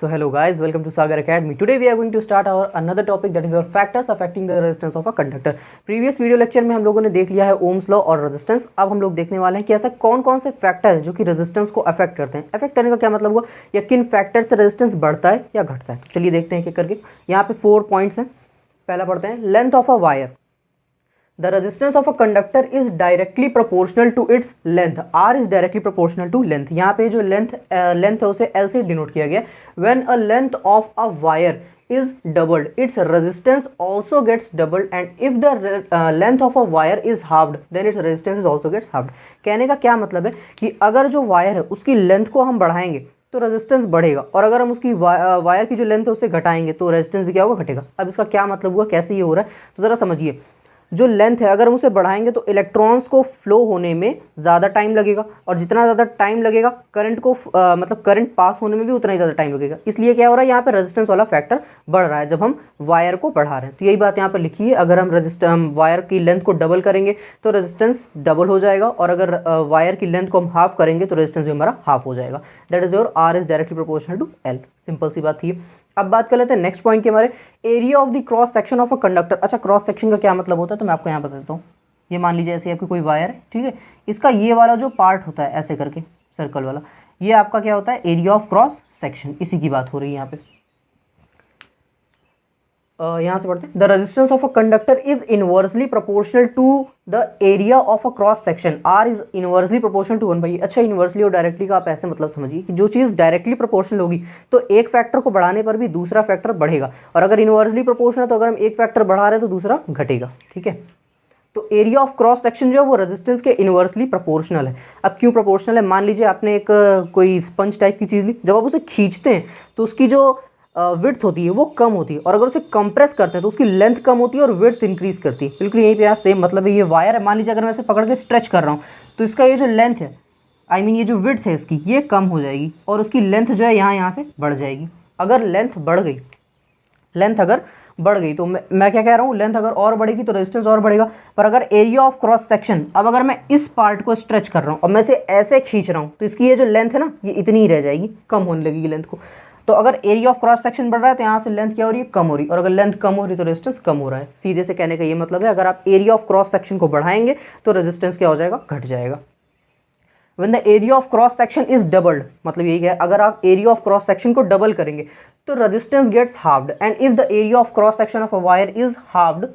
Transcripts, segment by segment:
So hello guys, welcome to Sagar Academy. Today we are going to start our another topic, that is our factors affecting the resistance of a conductor. Previous video lecture में हम लोगों ने देख लिया है Ohm's law और resistance. अब हम लोग देखने वाले हैं कि ऐसा कौन कौन से फैक्टर है जो कि रेजिस्टेंस को अफेक्ट करते हैं. अफेक्ट करने का क्या मतलब हुआ, या किन फैक्टर से रेजिस्टेंस बढ़ता है या घटता है. तो चलिए देखते हैं एक करके. यहाँ पे 4 पॉइंट्स हैं. पहला पढ़ते हैं, length of a wire. The resistance of a conductor is directly proportional to its length. R is directly proportional to length. यहाँ पे जो लेंथ है उसे L से डिनोट किया गया. When a length of a wire is doubled, its resistance also gets doubled, and if the length of a wire is halved, then its resistance is also gets halved. कहने का क्या मतलब है कि अगर जो वायर है उसकी लेंथ को हम बढ़ाएंगे तो रेजिस्टेंस बढ़ेगा, और अगर हम उसकी वायर की जो लेंथ है उसे घटाएंगे तो रेजिस्टेंस भी क्या होगा, घटेगा. अब इसका क्या मतलब हुआ, कैसे ये हो रहा है, तो ज़रा समझिए. जो लेंथ है अगर हम उसे बढ़ाएंगे तो इलेक्ट्रॉन्स को फ्लो होने में ज़्यादा टाइम लगेगा, और जितना ज़्यादा टाइम लगेगा करंट को मतलब करंट पास होने में भी उतना ही ज़्यादा टाइम लगेगा. इसलिए क्या हो रहा है, यहाँ पे रेजिस्टेंस वाला फैक्टर बढ़ रहा है जब हम वायर को बढ़ा रहे हैं. तो यही बात यहाँ पर लिखी है. अगर हम वायर की लेंथ को डबल करेंगे तो रेजिस्टेंस डबल हो जाएगा, और अगर वायर की लेंथ को हम हाफ करेंगे तो रेजिस्टेंस भी हमारा हाफ हो जाएगा. That is your R is directly proportional to L. Simple सी बात थी. अब बात कर लेते हैं नेक्स्ट पॉइंट के हमारे, area of the cross section of a conductor. अच्छा, क्रॉस सेक्शन का क्या मतलब होता है तो मैं आपको यहाँ बता देता हूँ. ये मान लीजिए ऐसे आपकी कोई वायर है, ठीक है. इसका ये वाला जो पार्ट होता है ऐसे करके सर्कल वाला, ये आपका क्या होता है, एरिया ऑफ क्रॉस सेक्शन. इसी की बात हो रही है यहाँ पे. यहाँ से पढ़ते हैं, the resistance of a conductor is inversely proportional to the area of a cross section. R is inversely proportional to 1/. अच्छा, इनवर्सली और डायरेक्टली का आप ऐसे मतलब समझिए कि जो चीज़ डायरेक्टली प्रोपोर्शनल होगी तो एक फैक्टर को बढ़ाने पर भी दूसरा फैक्टर बढ़ेगा, और अगर इनवर्सली प्रोपोर्शनल तो अगर हम एक फैक्टर बढ़ा रहे हैं तो दूसरा घटेगा. ठीक है. तो एरिया ऑफ क्रॉस सेक्शन जो है वो रेजिस्टेंस के इनवर्सली प्रोपोर्शनल है. अब क्यों प्रोपोर्शनल है, मान लीजिए आपने एक कोई स्पंज टाइप की चीज़ ली, जब आप उसे खींचते हैं तो उसकी जो विड्थ होती है वो कम होती है, और अगर उसे कंप्रेस करते हैं तो उसकी लेंथ कम होती है और विड्थ इंक्रीज करती है. बिल्कुल यहीं पे यहाँ सेम मतलब है. ये वायर है, मान लीजिए अगर मैं इसे पकड़ के स्ट्रेच कर रहा हूँ तो इसका ये जो लेंथ है, आई मीन ये जो विड्थ है इसकी, ये कम हो जाएगी, और उसकी लेंथ जो है यहाँ से बढ़ जाएगी. अगर लेंथ बढ़ गई, तो मैं क्या कह रहा हूँ, लेंथ अगर और बढ़ेगी तो रेजिस्टेंस और बढ़ेगा. पर अगर एरिया ऑफ क्रॉस सेक्शन, अब अगर मैं इस पार्ट को स्ट्रेच कर रहा हूँ और मैं इसे ऐसे खींच रहा हूँ तो इसकी ये जो लेंथ है ना, ये इतनी ही रह जाएगी, कम होने लगेगी लेंथ को. तो अगर एरिया ऑफ क्रॉस सेक्शन बढ़ रहा है तो यहाँ से लेंथ क्या हो रही है, कम हो रही है, और अगर लेंथ कम हो रही है तो रेजिस्टेंस कम हो रहा है. सीधे से कहने का ये मतलब है, अगर आप एरिया ऑफ क्रॉस सेक्शन को बढ़ाएंगे तो रेजिस्टेंस क्या हो जाएगा, घट जाएगा. When the area of cross section is doubled, मतलब यही है, अगर आप एरिया ऑफ क्रॉस सेक्शन को डबल करेंगे तो resistance gets halved, and if the area of cross section of a wire is halved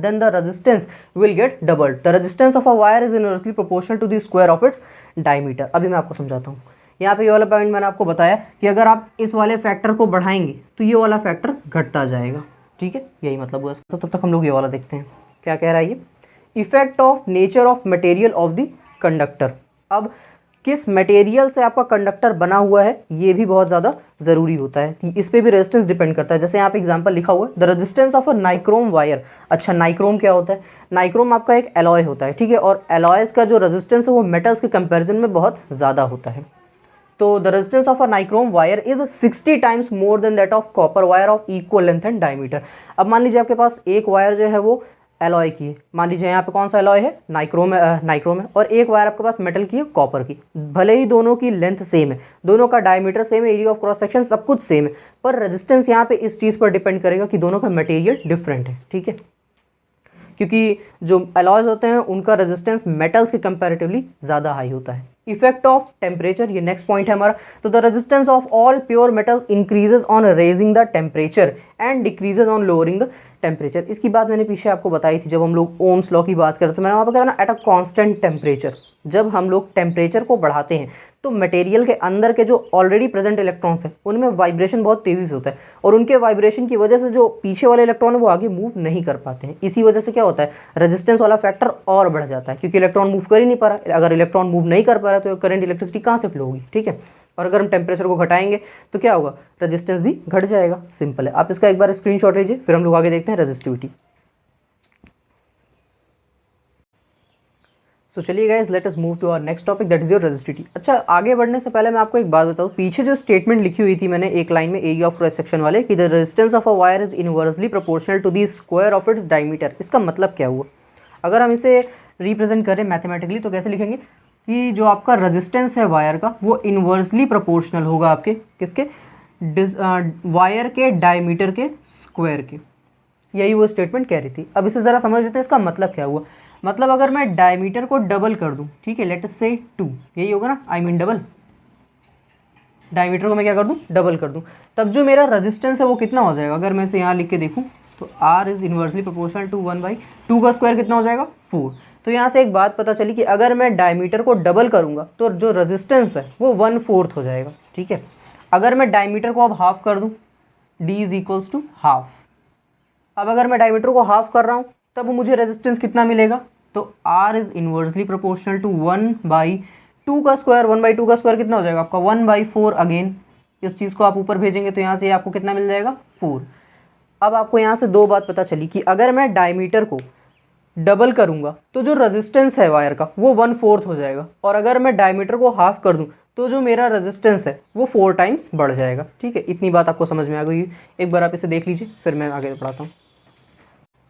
then the resistance will get doubled. The resistance of a wire is inversely proportional to the square of its diameter. अभी मैं आपको समझाता हूँ. यहाँ पे ये वाला point मैंने आपको बताया कि अगर आप इस वाले फैक्टर को बढ़ाएंगे तो ये वाला फैक्टर घटता जाएगा. ठीक है, यही मतलब हुआ इसका. तो तब तक हम लोग ये वाला देखते हैं क्या कह रहा है ये, effect of nature of material of the conductor. अब किस मटेरियल से आपका कंडक्टर बना हुआ है ये भी बहुत ज़्यादा ज़रूरी होता है, कि इस पर भी रेजिस्टेंस डिपेंड करता है. जैसे यहाँ पे एग्जांपल लिखा हुआ है, the resistance of a nichrome wire. अच्छा, नाइक्रोम क्या होता है, नाइक्रोम आपका एक एलॉय होता है, ठीक है, और एलॉयज का जो रेजिस्टेंस है वो मेटल्स के कंपेरिजन में बहुत ज़्यादा होता है. तो the resistance of a nichrome wire is 60 times more than that of copper wire of equal length and diameter. अब मान लीजिए आपके पास एक वायर जो है वो एलॉय की है, मान लीजिए यहाँ पे कौन सा एलॉय है, नाइक्रोम है, और एक वायर आपके पास मेटल की है, कॉपर की. भले ही दोनों की लेंथ सेम है, दोनों का डायमीटर सेम है, एरिया ऑफ क्रॉस सेक्शन सब कुछ सेम है, पर रेजिस्टेंस यहाँ पे इस चीज़ पर डिपेंड करेगा कि दोनों का मटेरियल डिफरेंट है. ठीक है, क्योंकि जो एलॉयज होते हैं उनका रेजिस्टेंस मेटल्स के कंपैरेटिवली ज़्यादा हाई होता है. इफेक्ट ऑफ टेम्परेचर, ये नेक्स्ट पॉइंट है हमारा. तो the resistance of all pure metals increases on raising the temperature and decreases on lowering the temperature. इसकी बात मैंने पीछे आपको बताई थी जब हम लोग ओम्स लॉ की बात करते हैं. मैंने वहाँ पर कहा ना, एट अ कांस्टेंट टेम्परेचर. जब हम लोग टेम्परेचर को बढ़ाते हैं तो मटेरियल के अंदर के जो ऑलरेडी प्रेजेंट इलेक्ट्रॉन्स हैं उनमें वाइब्रेशन बहुत तेज़ी से होता है, और उनके वाइब्रेशन की वजह से जो पीछे वाले इलेक्ट्रॉन है वो आगे मूव नहीं कर पाते हैं. इसी वजह से क्या होता है, रेजिस्टेंस वाला फैक्टर और बढ़ जाता है, क्योंकि इलेक्ट्रॉन मूव कर ही नहीं पा रहा. अगर इलेक्ट्रॉन मूव नहीं कर पा रहा तो करंट इलेक्ट्रिसिटी कहाँ से फ्लो होगी. ठीक है, और अगर हम टेम्परेचर को घटाएंगे तो क्या होगा, रेजिस्टेंस भी घट जाएगा. सिंपल है. आप इसका एक बार स्क्रीनशॉट लीजिए, फिर हम लोग आगे देखते हैं रेजिस्टिविटी. सो चलिए guys, let us move to our next topic, that is your resistivity. अच्छा, आगे बढ़ने से पहले मैं आपको एक बात बताऊं. पीछे जो स्टेटमेंट लिखी हुई थी मैंने एक लाइन में एरिया ऑफ क्रॉस सेक्शन वाले, कि the resistance of a wire is inversely proportional to the square of its diameter. इसका मतलब क्या हुआ, अगर हम इसे रिप्रेजेंट करें मैथमेटिकली तो कैसे लिखेंगे कि जो आपका रेजिस्टेंस है वायर का वो इनवर्सली प्रोपोर्शनल होगा आपके किसके, वायर के डायमीटर के स्क्वायर के, यही वो स्टेटमेंट कह रही थी। अब इसे ज़रा समझ लेते हैं इसका मतलब क्या हुआ। मतलब अगर मैं डायमीटर को डबल कर दूं, ठीक है, लेट अस से 2, यही होगा ना, आई मीन डबल, डायमीटर को मैं क्या कर दूं, डबल कर दूं, तब जो मेरा रेजिस्टेंस है वो कितना हो जाएगा। अगर मैं इसे यहाँ लिख के देखूँ तो R is inversely proportional to 1/2 का स्क्वायर कितना हो जाएगा, 4। तो यहाँ से एक बात पता चली कि अगर मैं डायमीटर को डबल करूँगा तो जो रेजिस्टेंस है वो 1/4 हो जाएगा, ठीक है। अगर मैं डायमीटर को अब हाफ कर दूँ, D is equals to half. अब अगर मैं डायमीटर को हाफ कर रहा हूँ तब मुझे रेजिस्टेंस कितना मिलेगा, तो R is inversely proportional to 1/2 का स्क्वायर। 1/2 का स्क्वायर कितना हो जाएगा आपका 1/4। अगेन इस चीज़ को आप ऊपर भेजेंगे तो यहाँ से आपको कितना मिल जाएगा, 4। अब आपको यहाँ से दो बात पता चली कि अगर मैं डायमीटर को डबल करूँगा तो जो रेजिस्टेंस है वायर का वो 1/4 हो जाएगा, और अगर मैं डायमीटर को हाफ कर दूँ तो जो मेरा रेजिस्टेंस है वो 4 टाइम्स बढ़ जाएगा, ठीक है। इतनी बात आपको समझ में आ गई। एक बार आप इसे देख लीजिए, फिर मैं आगे बढ़ाता हूँ।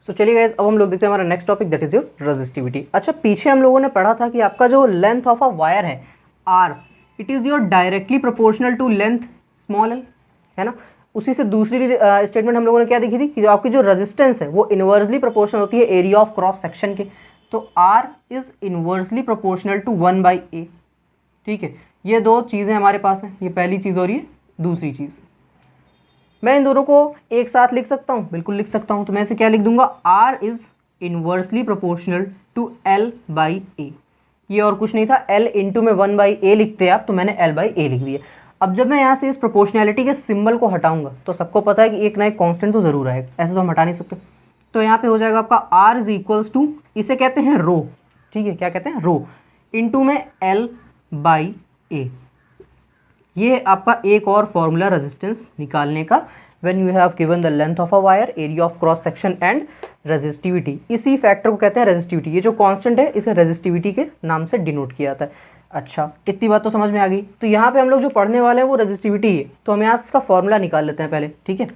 तो चलिए गाइस, अब हम लोग देखते हैं हमारा next topic, that is your resistivity. अच्छा, पीछे हम लोगों ने पढ़ा था कि आपका जो लेंथ ऑफ अ वायर है R, it is your directly proportional to length small l, है ना। उसी से दूसरी स्टेटमेंट हम लोगों ने क्या देखी थी कि जो आपकी जो रेजिस्टेंस है वो इनवर्सली प्रोपोर्शनल होती है एरिया ऑफ क्रॉस सेक्शन के। तो R is inversely proportional to 1/a, ठीक है। ये दो चीज़ें हमारे पास हैं, ये पहली चीज़ और ये दूसरी चीज़। मैं इन दोनों को एक साथ लिख सकता हूँ, बिल्कुल लिख सकता हूँ। तो मैं इसे क्या लिख दूंगा, R is inversely proportional to L/a। ये और कुछ नहीं था, L इंटू में 1/a लिखते आप, तो मैंने L/a लिख दिया। अब जब मैं यहाँ से इस प्रोपोर्शनैलिटी के सिंबल को हटाऊंगा तो सबको पता है कि एक ना एक कांस्टेंट तो ज़रूर आएगा, ऐसे तो हम हटा नहीं सकते। तो यहाँ पे हो जाएगा आपका R इज इक्वल्स टू, इसे कहते हैं रो, ठीक है, क्या कहते हैं, रो, इंटू में L/a। ये आपका एक और फॉर्मूला रेजिस्टेंस निकालने का, when you have given the length of a wire, area of cross section and resistivity. इसी फैक्टर को कहते हैं रेजिस्टिविटी। ये जो कांस्टेंट है इसे रेजिस्टिविटी के नाम से डिनोट किया जाता है। अच्छा, इतनी बात तो समझ में आ गई। तो यहाँ पे हम लोग जो पढ़ने वाले हैं वो रेजिस्टिविटी है, तो हम यहाँ से इसका फॉर्मूला निकाल लेते हैं पहले, ठीक है।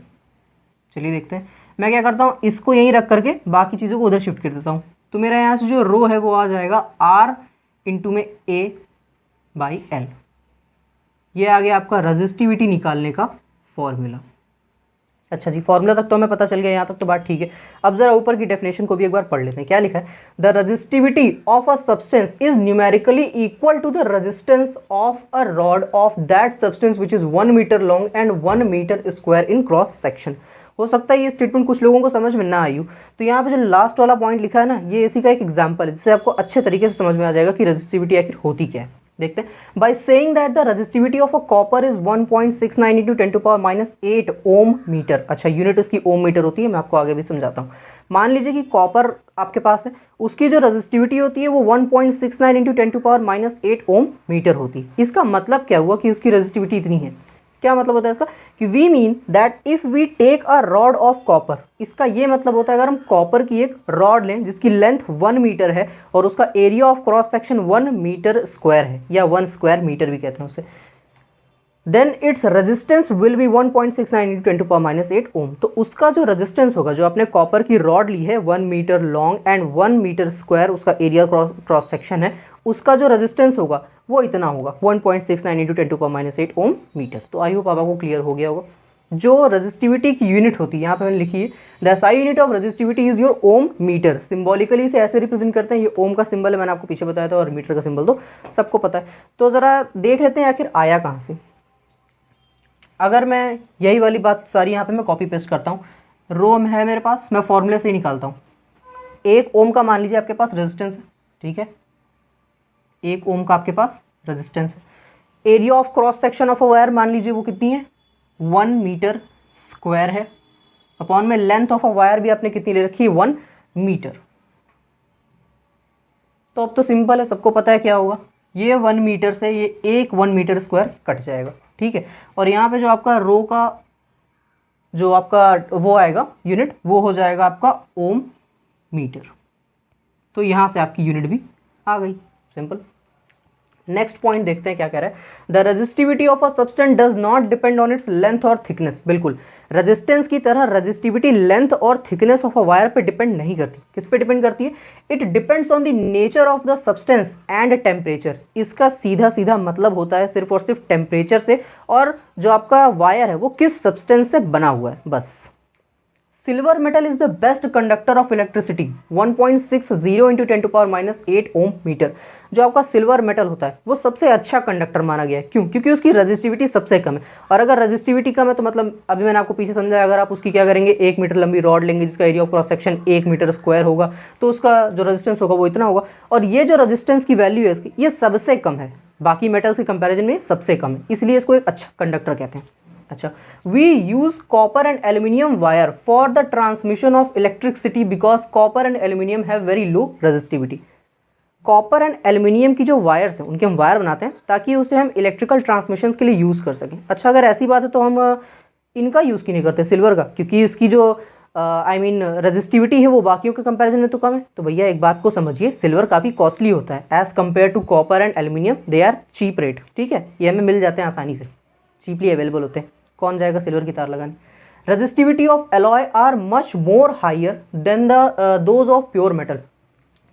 चलिए देखते हैं। मैं क्या करता हूँ, इसको यहीं रख करके बाकी चीज़ों को उधर शिफ्ट कर देता हूँ। तो मेरा यहाँ से जो रो है वो आ जाएगा R इंटू में A/L। ये आ गया आपका रेजिस्टिविटी निकालने का फॉर्मूला। अच्छा जी, फॉर्मूला तक तो हमें पता चल गया, यहाँ तक तो बात ठीक है। अब जरा ऊपर की डेफिनेशन को भी एक बार पढ़ लेते हैं। क्या लिखा है, the resistivity of a substance is numerically equal to the resistance of a rod of that substance which is 1 metre long and 1 metre square in cross section. हो सकता है ये स्टेटमेंट कुछ लोगों को समझ में ना आई हो, तो यहाँ पे जो लास्ट वाला पॉइंट लिखा है ना, ये इसी का एक एग्जाम्पल है जिससे आपको अच्छे तरीके से समझ में आ जाएगा कि रेजिस्टिविटी आखिर होती क्या है। देखते हैं, by saying that the resistivity of a copper is 1.69 into 10⁻⁸ ohm metre. अच्छा, यूनिट उसकी ओम मीटर होती है, मैं आपको आगे भी समझाता हूँ। मान लीजिए कि कॉपर आपके पास है, उसकी जो रेजिस्टिविटी होती है वो 1.69 इंटू 10⁻⁸ ओम मीटर होती है। इसका मतलब क्या हुआ कि उसकी रेजिस्टिविटी इतनी है। क्या मतलब होता है इसका, कि we mean that if we take a rod of copper, इसका ये मतलब होता है अगर हम कॉपर की एक रॉड लें जिसकी लेंथ 1 मीटर है और उसका area of cross section 1 metre square है, या 1 स्क्वायर मीटर भी कहते हैं उसे, then its resistance will be 1.69 into 10⁻⁸ ohm. तो उसका जो रेजिस्टेंस होगा, जो आपने कॉपर की रॉड ली है 1 metre long and 1 metre square उसका एरिया क्रॉस सेक्शन है, उसका जो रेजिस्टेंस होगा वो इतना होगा 1.69 इंटू 10⁻⁸ ओम मीटर। तो आई होप आपको क्लियर हो गया होगा। जो रेजिस्टिविटी की यूनिट होती है, यहाँ पे मैंने लिखी है, the SI unit of resistivity is your ohm metre. Symbolically इसे ऐसे रिप्रेजेंट करते हैं, ये ओम का सिंबल है, मैंने आपको पीछे बताया था, और मीटर का सिंबल तो सबको पता है। तो ज़रा देख लेते हैं आखिर आया कहाँ से। अगर मैं यही वाली बात सारी यहाँ पे मैं कॉपी पेस्ट करता हूँ, रो है मेरे पास, मैं फॉर्मूले से ही निकालता हूँ। 1 ओम का मान लीजिए आपके पास रेजिस्टेंस है, ठीक है, 1 ओम का आपके पास रेजिस्टेंस है। Area of cross section of a wire मान लीजिए वो कितनी है, 1 मीटर स्क्वायर है, अपॉन में लेंथ ऑफ अ वायर भी आपने कितनी ले रखी है, 1 मीटर। तो अब तो सिंपल है, सबको पता है क्या होगा, ये 1 मीटर से ये एक 1 मीटर स्क्वायर कट जाएगा, ठीक है। और यहाँ पे जो आपका रो का जो आपका वो आएगा यूनिट, वो हो जाएगा आपका ओम मीटर। तो यहाँ से आपकी यूनिट भी आ गई, सिंपल। नेक्स्ट पॉइंट देखते हैं क्या कह रहा है। The resistivity of a substance does not depend on its length और थिकनेस। बिल्कुल, रेजिस्टेंस की तरह रेजिस्टिविटी लेंथ और थिकनेस ऑफ अ वायर पे डिपेंड नहीं करती। किस पे डिपेंड करती है? It depends on the nature of the substance and temperature. इसका सीधा सीधा मतलब होता है सिर्फ और सिर्फ टेम्परेचर से, और जो आपका वायर है वो किस सब्सटेंस से बना हुआ है, बस। Silver metal is the best conductor of electricity 1.60 into 10⁻⁸ ohm metre. जो आपका सिल्वर मेटल होता है वो सबसे अच्छा कंडक्टर माना गया है। क्यों? क्योंकि उसकी रेजिस्टिविटी सबसे कम है। और अगर रेजिस्टिविटी कम है तो मतलब अभी मैंने आपको पीछे समझाया, अगर आप उसकी क्या करेंगे, 1 मीटर लंबी रॉड लेंगे जिसका area of cross section 1 metre square होगा, तो उसका जो रेजिस्टेंस होगा वो इतना होगा। और ये जो रेजिस्टेंस की वैल्यू है इसकी, ये सबसे कम है, बाकी मेटल्स के कंपेरिजन में सबसे कम है, इसलिए इसको एक अच्छा कंडक्टर कहते हैं। अच्छा, we use copper and aluminium wire for the transmission of electricity because copper and aluminium have very low resistivity. Copper and aluminium की जो वायर्स हैं उनके हम वायर बनाते हैं ताकि उसे हम इलेक्ट्रिकल ट्रांसमिशन के लिए यूज़ कर सकें। अच्छा, अगर ऐसी बात है तो हम इनका यूज़ क्यों नहीं करते, सिल्वर का? क्योंकि इसकी जो रेजिस्टिविटी है वो बाकियों के कंपैरिजन में तो कम है। तो भैया एक बात को समझिए, सिल्वर काफ़ी कॉस्टली होता है as compare to copper and aluminium, they are cheap rate. ठीक है, ये हमें मिल जाते हैं आसानी से, चीपली अवेलेबल होते हैं। कौन जाएगा सिल्वर की तार लगाने? Resistivity of alloy are much more higher than the those of pure metal.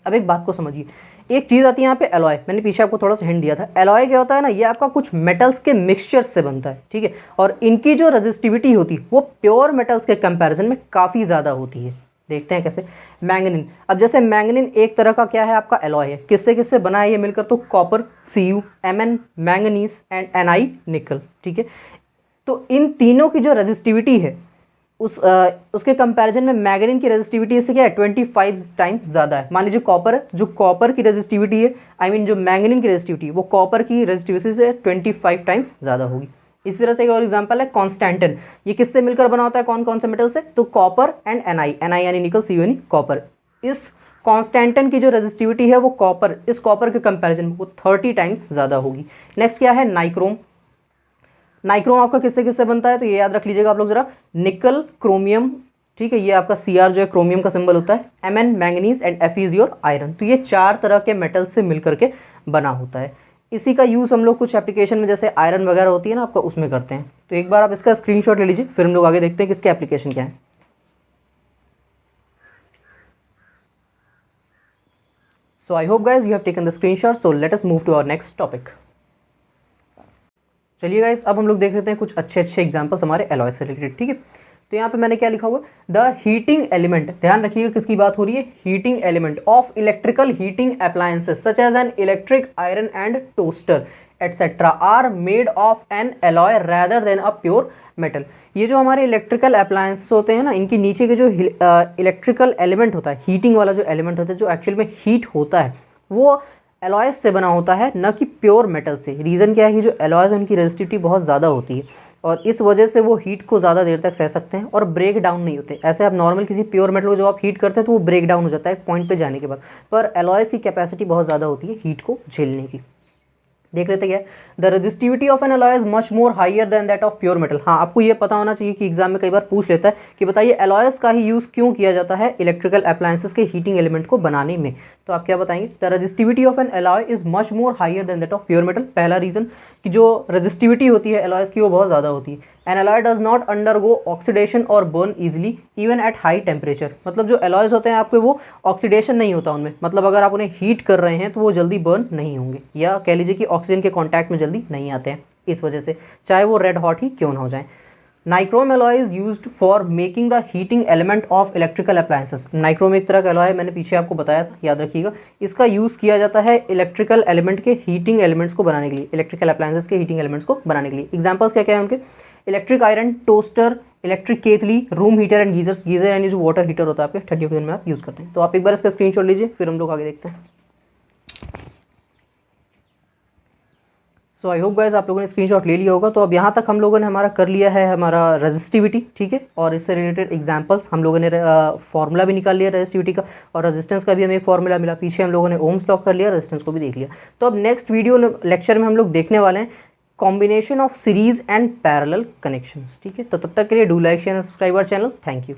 अब एक बात को समझिए, एक चीज़ आती है यहाँ पे एलॉय, मैंने पीछे आपको थोड़ा सा हिंट दिया था। एलॉय क्या होता है ना, ये आपका कुछ मेटल्स के मिक्सचर्स से बनता है, ठीक है, और इनकी जो रेजिस्टिविटी होती है वो प्योर मेटल्स के कंपैरिजन में काफ़ी ज़्यादा होती है। देखते हैं कैसे। मैंगनीन, अब जैसे मैंगनीन एक तरह का क्या है, आपका एलॉय है। किससे किससे बना है ये मिलकर? तो copper Cu, Mn manganese and Ni निकल। ठीक है, तो इन तीनों की जो रेजिस्टिविटी है उसके कंपैरिजन में मैंगनीन की रेजिस्टिविटी इससे क्या है, 25 टाइम्स ज़्यादा है। मान लीजिए कॉपर है, जो कॉपर की रेजिस्टिविटी है, जो मैंगनीन की रेजिस्टिविटी है वो कॉपर की रेजिस्टिविटी से 25 टाइम्स ज़्यादा होगी। इस तरह से एक और एग्जांपल है कॉन्स्टेंटिन। ये किससे मिलकर बना होता है, कौन कौन से मेटल से? तो कॉपर एंड Ni यानी निकल, Cu यानी कॉपर। इस कॉन्स्टेंटिन की जो रेजिस्टिविटी है वो कॉपर, इस कॉपर के कंपैरिजन में वो 30 टाइम्स ज़्यादा होगी। नेक्स्ट क्या है, नाइक्रोम। नाइक्रोम आपका किससे किससे बनता है? तो ये याद रख लीजिएगा आप लोग जरा, निकल, क्रोमियम, ठीक है, ये आपका Cr जो है क्रोमियम का सिंबल होता है, Mn manganese and Fe is your iron. तो ये 4 तरह के मेटल से मिलकर के बना होता है। इसी का यूज़ हम लोग कुछ एप्लीकेशन में जैसे आयरन वगैरह होती है ना आपका, उसमें करते हैं। तो एक बार आप इसका स्क्रीनशॉट ले लीजिए, फिर हम लोग आगे देखते हैं कि इसके एप्लीकेशन क्या है। So I hope guys you have taken the screenshot, so let us move to our next topic. चलिए गाइस, अब हम लोग देख लेते हैं कुछ अच्छे अच्छे एग्जांपल्स हमारे एलॉय से रिलेटेड। ठीक है, तो यहाँ पे मैंने क्या लिखा हुआ, द हीटिंग एलिमेंट, ध्यान रखिएगा किसकी बात हो रही है, heating element of electrical heating appliances such as an electric iron and toaster etcetera are made of an alloy rather than a pure metal. ये जो हमारे इलेक्ट्रिकल अप्लायंसेस होते हैं ना, इनके नीचे के जो इलेक्ट्रिकल एलिमेंट होता है, हीटिंग वाला जो एलिमेंट होता है, जो एक्चुअल में हीट होता है, वो एलॉयज से बना होता है, न कि प्योर मेटल से। रीज़न क्या है कि जो एलॉयज हैं उनकी रेजिस्टिविटी बहुत ज़्यादा होती है और इस वजह से वो हीट को ज़्यादा देर तक सह सकते हैं और ब्रेक डाउन नहीं होते। ऐसे आप नॉर्मल किसी प्योर मेटल को जब आप हीट करते हैं तो वो ब्रेक डाउन हो जाता है एक पॉइंट पे जाने के बाद, पर एलॉयज की कैपेसिटी बहुत ज़्यादा होती है हीट को झेलने की। देख लेते क्या है, the resistivity of an alloy is much more higher than that of pure metal. हाँ, आपको ये पता होना चाहिए कि एग्जाम में कई बार पूछ लेता है कि बताइए एलॉयज का ही यूज़ क्यों किया जाता है इलेक्ट्रिकल अप्लायंसेस के हीटिंग एलिमेंट को बनाने में। तो आप क्या बताएंगे, the resistivity of an alloy is much more higher than that of pure metal. पहला रीजन कि जो रेजिस्टिविटी होती है एलॉयज की वो बहुत ज़्यादा होती है। An alloy does not undergo oxidation और burn easily even at high temperature. मतलब जो एलॉयज होते हैं आपके वो ऑक्सीडेशन नहीं होता उनमें, मतलब अगर आप उन्हें हीट कर रहे हैं तो वो जल्दी बर्न नहीं होंगे, या कह लीजिए कि ऑक्सीजन के कॉन्टैक्ट में जल्दी नहीं आते हैं इस वजह से, चाहे वो रेड हॉट ही क्यों ना हो जाए। Nichrome alloy is used for making the heating element of electrical appliances. Nichrome एक तरह का एलॉय है, मैंने पीछे आपको बताया था, याद रखिएगा। इसका यूज़ किया जाता है इलेक्ट्रिकल एलिमेंट के हीटिंग एलिमेंट्स को बनाने के लिए, इलेक्ट्रिकल अप्लायंसेस के हीटिंग एलिमेंट्स को बनाने के लिए। एग्जाम्पल्स क्या क्या है उनके, इलेक्ट्रिक आयरन, टोस्टर, इलेक्ट्रिक केतली, room heater and geysers. Geyser यानी जो वाटर हीटर होता है आपके ठंडियों के दिन में आप यूज़ करते हैं। तो आप एक बार इसका स्क्रीनशॉट लीजिए, फिर हम लोग आगे देखते हैं। सो आई होप गाइस आप लोगों ने स्क्रीनशॉट ले लिया होगा। तो अब यहाँ तक हम लोगों ने हमारा कर लिया है हमारा रेजिस्टिविटी, ठीक है, और इससे रिलेटेड एग्जांपल्स हम लोगों ने फॉर्मूला भी निकाल लिया रेजिस्टिविटी का, और रेजिस्टेंस का भी हमें एक फॉर्मूला मिला। पीछे हम लोगों ने ओम्स लॉ कर लिया, रेजिस्टेंस को भी देख लिया। तो अब नेक्स्ट वीडियो लेक्चर में हम लोग देखने वाले हैं combination of series and parallel connections, ठीक है। तो तब तक के लिए do like share and subscribe our channel. Thank you.